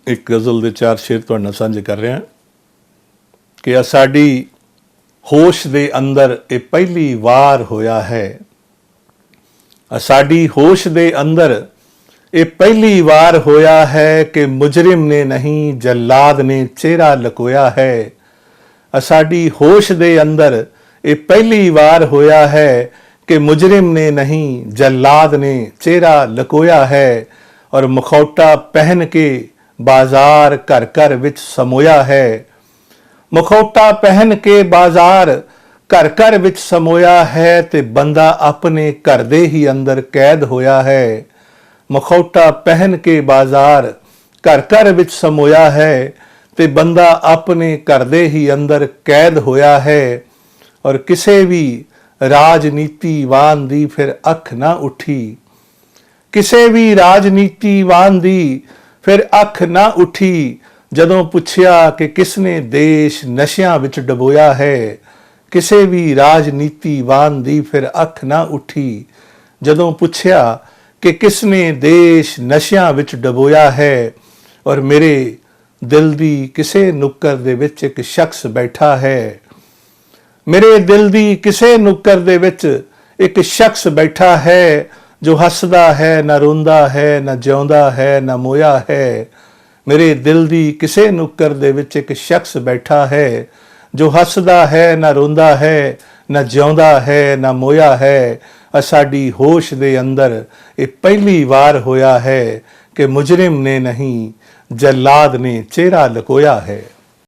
एक गज़ल दे 4 शेर तुहाडे नाल साझे कर रहा कि आ साडी होश दे अंदर ये पहली वार होया है। आ साडी होश दे अंदर ये पहली वार होया है कि मुजरिम ने नहीं जल्लाद ने चेहरा लकोया है। आ साडी होश दे अंदर ये पहली वार होया है कि मुजरिम ने नहीं जल्लाद ने चेहरा लकोया है। और मुखौटा पहन के बाजार घर घर विच समोया है। मुखौटा पहन के बाजार घर घर विच समोया है ते बंदा अपने घर दे ही अंदर कैद होया है। मुखौटा पहन के बाजार घर घर विच समोया है ते बंदा अपने घर दे ही अंदर कैद होया है। और किसे भी राजनीतिवान दी फिर अख ना उठी। किसे भी राजनीतिवान दी फिर अख ना उठी जदों पुछया कि किसने देश नशियां विच डबोया है। किसे भी राजनीतिवान दी फिर अख ना उठी जदों पुछया कि किसने देश नशियां विच डबोया है। और मेरे दिल दी किसे नुक्कर दे विच एक शख्स बैठा है। मेरे दिल दी किसे नुक्कर दे विच एक शख्स बैठा है जो हसदा है ना रोंदा है ना जिउंदा है ना मोया है। मेरे दिल दी किसे नुक्कर दे विच एक शख्स बैठा है जो हसदा है ना रोंदा है ना जिउंदा है ना मोया है। साडी होश दे अंदर ये पहली वार होया है कि मुजरिम ने नहीं जल्लाद ने चेहरा लकोया है।